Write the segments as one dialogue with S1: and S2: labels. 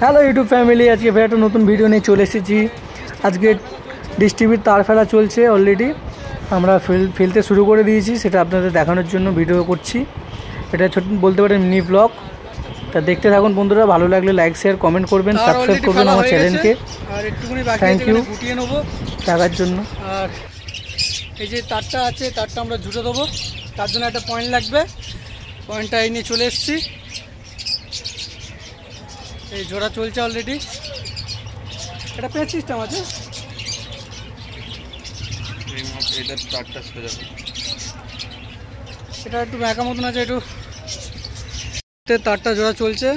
S1: Hello YouTube family, আজকে ফের একটা নতুন ভিডিও নিয়ে চলে এসেছি। আজকে ডিশ টিভির তার ফেলা চলছে অলরেডি, আমরা ফেলতে শুরু করে দিয়েছি, সেটা আপনাদের দেখানোর জন্য ভিডিও করছি। এটা ছোট বলতে পারেন মিনি ব্লগ। তা দেখতে থাকুন বন্ধুরা, ভালো লাগলে লাইক শেয়ার কমেন্ট করবেন, সাবস্ক্রাইব করবেন আমার চ্যানেলকে।
S2: আর একটুখানি বাকি
S1: থ্যাংক ইউ
S2: গুটিয়ে নেবো
S1: টাকার জন্য।
S2: আর এই যে তারটা আছে, তারটা আমরা ঝুটে দেবো, তার জন্য একটা পয়েন্ট লাগবে। পয়েন্টটা এই নিয়ে চলে এসেছি, এই জোড়া চলছে অলরেডি। এটা পেঁচ সিস্টেম আছে, এটা একটু ব্যাঁকা মতন আছে, একটু তারটা জোড়া চলছে।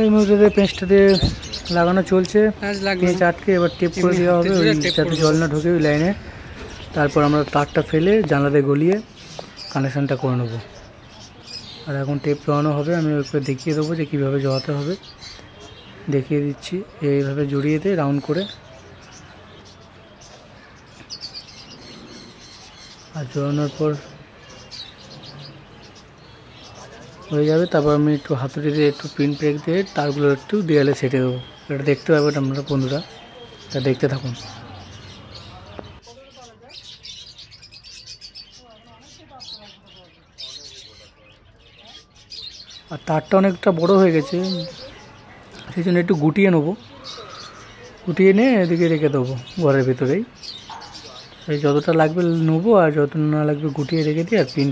S1: এই মুহূর্তে পেঁচটা দিয়ে লাগানো চলছে, পেঁচ আটকে এবার টেপ করে দেওয়া হবে ওই যাতে জল না ঢোকে ওই লাইনে। তারপর আমরা তারটা ফেলে জানলাতে গলিয়ে কানেকশানটা করে নেবো। আর এখন টেপ জড়ানো হবে, আমি ওকে দেখিয়ে দেবো যে কীভাবে জড়াতে হবে, দেখিয়ে দিচ্ছি। এইভাবে জড়িয়ে দিয়ে রাউন্ড করে, আর জড়ানোর পর হয়ে যাবে। তারপর আমি একটু হাতুড়ি দিয়ে একটু পিন ব্রেক দিয়ে তারগুলো একটু দেয়ালে সেটে দেবো। এটা দেখতে পাবেন আপনারা বন্ধুরা, তা দেখতে থাকুন। আর তারটা অনেকটা বড় হয়ে গেছে, সেই জন্য একটু গুটিয়ে নেবো, গুটিয়ে নিয়ে এদিকে রেখে দেবো ঘরের ভেতরেই। সেই যতটা লাগবে নেবো, আর যত না লাগবে গুটিয়ে রেখে দিই, আর পিন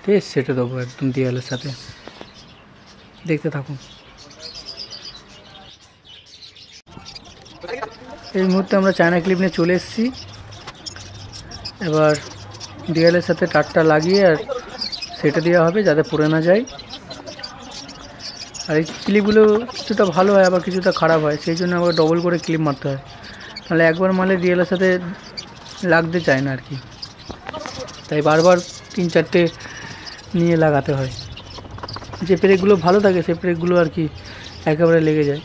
S1: দিয়ে সেটে দেবো একদম দেয়ালের সাথে। দেখতে থাকুন। এই মুহূর্তে আমরা চায়না ক্লিপ নিয়ে চলে এসেছি। এবার দেয়ালের সাথে তারটা লাগিয়ে আর সেটে দেওয়া হবে যাতে পড়ে না যায়। আর এই ক্লিপগুলো কিছুটা ভালো হয়, আবার কিছুটা খারাপ হয়, সেই জন্য আবার ডবল করে ক্লিপ মারতে হয়, নাহলে একবার মারলে দেয়ালের সাথে লাগতে চায় না আর কি। তাই বারবার 3-4টে নিয়ে লাগাতে হয়। যে ব্রেকগুলো ভালো থাকে সেই ব্রেকগুলো আর কি একেবারে লেগে যায়।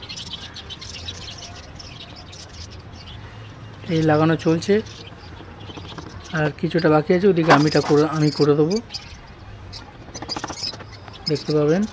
S1: এই লাগানো চলছে, আর কিছুটা বাকি আছে, ওদিকে আমি করে দেবো, দেখতে পাবেন।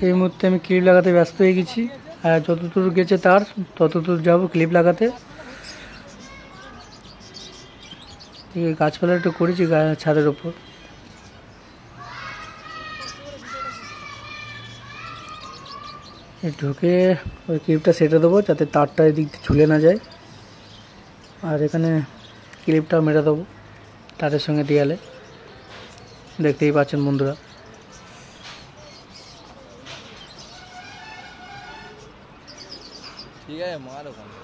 S1: এই মুহূর্তে আমি ক্লিপ লাগাতে ব্যস্ত হয়ে গেছি, আর যতদূর গেছে তার ততদূর যাব ক্লিপ লাগাতে। এই গাছপালা একটু করেছি ছাদের ওপর। ঢুকে ওই ক্লিপটা সেটে দেবো যাতে তারটা এদিক দিয়ে ঝুলে না যায়। আর এখানে ক্লিপটা মেরে দেবো তারের সঙ্গে দেয়ালে, দেখতেই পাচ্ছেন বন্ধুরা।
S3: ঠিক আছে, মার ওখানে।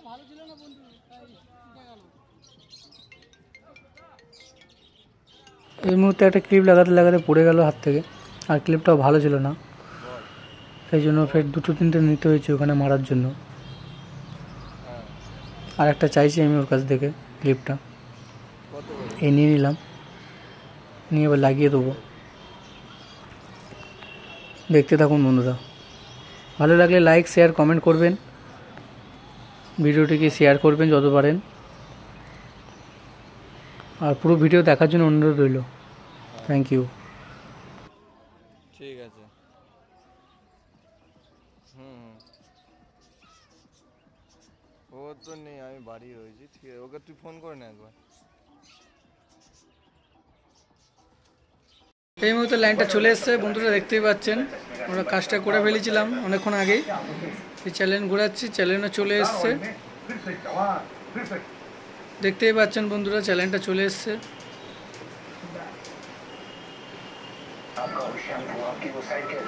S2: ভালো ছিল না বন্ধু,
S1: এই মুহূর্তে একটা ক্লিপ লাগাতে লাগাতে পড়ে গেল হাত থেকে, আর ক্লিপটাও ভালো ছিল না, সেই জন্য ফের 2-3টে নিতে হয়েছে ওখানে মারার জন্য। আর একটা চাইছি আমি ওর কাছ থেকে ক্লিপটা, এই নিয়ে নিলাম, নিয়ে এবার লাগিয়ে দেবো। দেখতে থাকুন বন্ধুরা, ভালো লাগলে লাইক শেয়ার কমেন্ট করবেন, ভিডিওটিকে শেয়ার করবেন যত পারেন, আর পুরো ভিডিও দেখার জন্য অনুরোধ রইল। Thank you.
S3: ঠিক আছে। ও তো নেই, আমি বাড়ি রয়েছি। ঠিক আছে, ওকে তুই ফোন করে না একবার।
S2: এই মুহূর্তে লাইনটা চলে এসছে বন্ধুরা, দেখতেই পাচ্ছেন আমরা কাজটা করে ফেলেছিলাম অনেকক্ষণ আগেই। এই চ্যালেঞ্জ ঘোরাচ্ছি, চ্যালেঞ্জও চলে এসছে, দেখতেই পাচ্ছেন বন্ধুরা চ্যালেঞ্জটা চলে এসছে।
S4: आपका होशियार वो आपकी वो साइकिल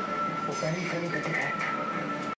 S4: वो पहली से ही गति है